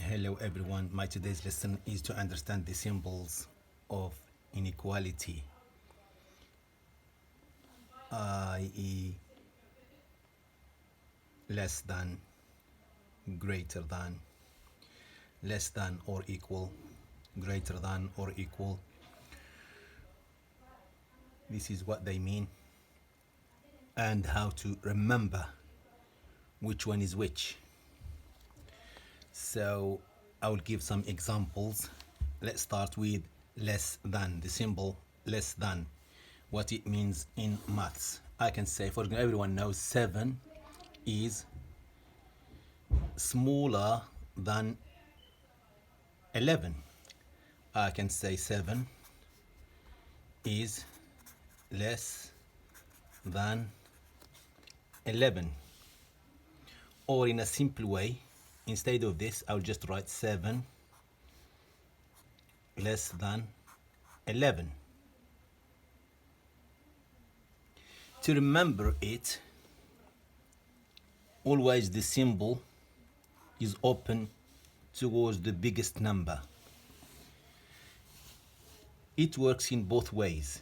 Hello everyone, my today's lesson is to understand the symbols of inequality, i.e. less than, greater than, less than or equal, greater than or equal. This is what they mean and how to remember which one is which. So I will give some examples. Let's start with less than, the symbol less than, what it means in maths. I can say, for example, everyone knows 7 is smaller than 11. I can say 7 is less than 11. Or in a simple way, instead of this, I'll just write 7 less than 11. To remember it, always the symbol is open towards the biggest number. It works in both ways.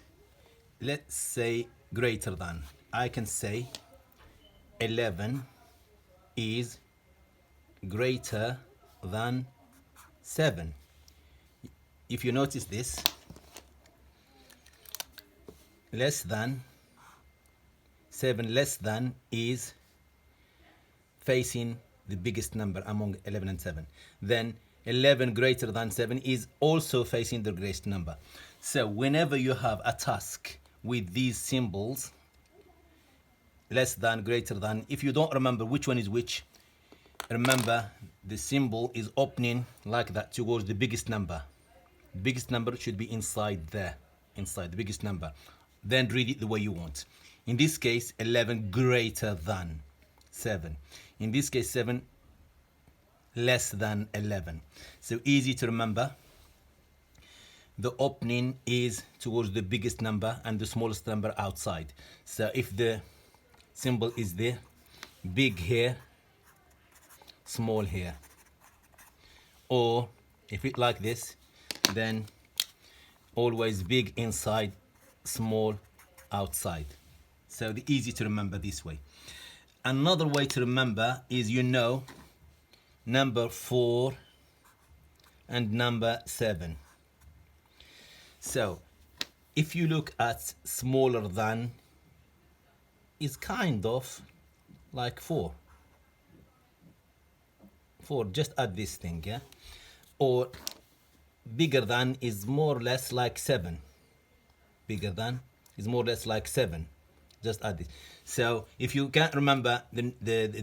Let's say greater than. I can say 11 is greater than 7. If you notice this, less than, 7 less than is facing the biggest number among 11 and 7. Then 11 greater than 7 is also facing the greatest number. So whenever you have a task with these symbols, less than, greater than, if you don't remember which one is which, remember the symbol is opening like that towards the biggest number. The biggest number should be inside there, inside the biggest number. Then read it the way you want. In this case, 11 greater than 7. In this case, 7 less than 11. So easy to remember. The opening is towards the biggest number and the smallest number outside. So if the symbol is there, big here, small here. Or if it like this, then always big inside, small outside. So the easy to remember this way. Another way to remember is, you know, number 4 and number 7. So if you look at smaller than, is kind of like 4. 4, just add this thing, yeah? Or bigger than is more or less like 7. Bigger than is more or less like 7. Just add this. So if you can't remember the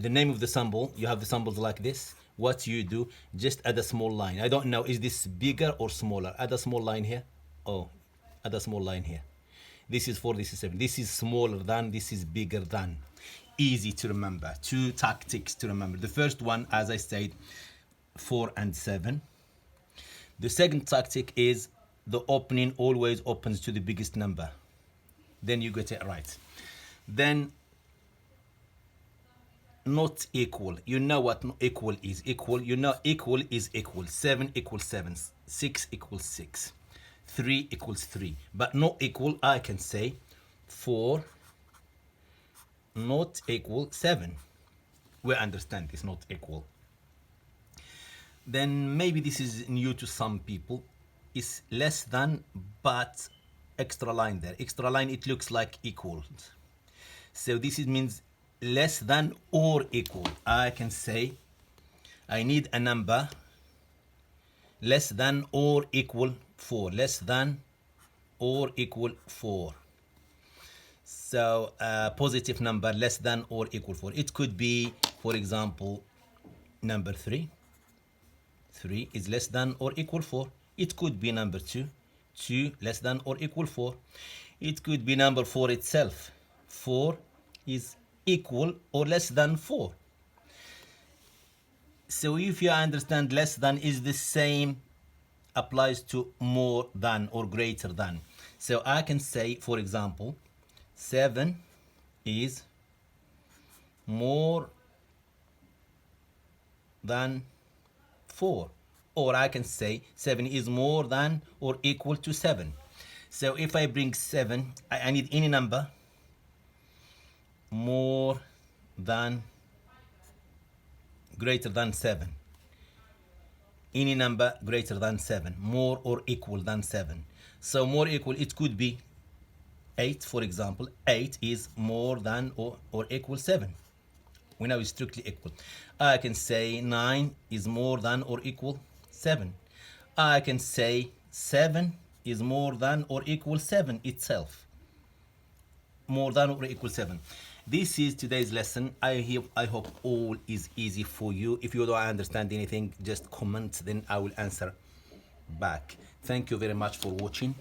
name of the symbol, you have the symbols like this. What you do, just add a small line. I don't know, is this bigger or smaller? Add a small line here. Oh, add a small line here. This is 4, this is 7. This is smaller than, this is bigger than. Easy to remember. 2 tactics to remember. The first one, as I said, 4 and 7. The second tactic is the opening always opens to the biggest number. Then you get it right. Then not equal. You know what equal is. Equal, you know equal is equal. 7 equals 7. 6 equals 6. 3 equals 3. But not equal, I can say 4 not equal 7. We understand this, not equal. Then maybe this is new to some people. It's less than, but extra line there. Extra line, it looks like equal. So this means less than or equal. I can say I need a number less than or equal 4. Less than or equal 4. So a positive number less than or equal 4. It could be, for example, number 3. 3 is less than or equal 4. It could be number 2. 2 less than or equal 4. It could be number 4 itself. 4 is equal or less than 4. So if you understand less than is the same, applies to more than or greater than. So I can say, for example, 7 is more than 4. Or I can say 7 is more than or equal to 7. So if I bring 7, I need any number more than, greater than 7. Any number greater than 7, more or equal than 7. So more equal, it could be 8, for example. 8 is more than or equal 7. We know it's strictly equal. I can say 9 is more than or equal 7. I can say 7 is more than or equal 7 itself. More than or equal 7. This is today's lesson. I hope all is easy for you. If you don't understand anything, just comment, then I will answer back. Thank you very much for watching.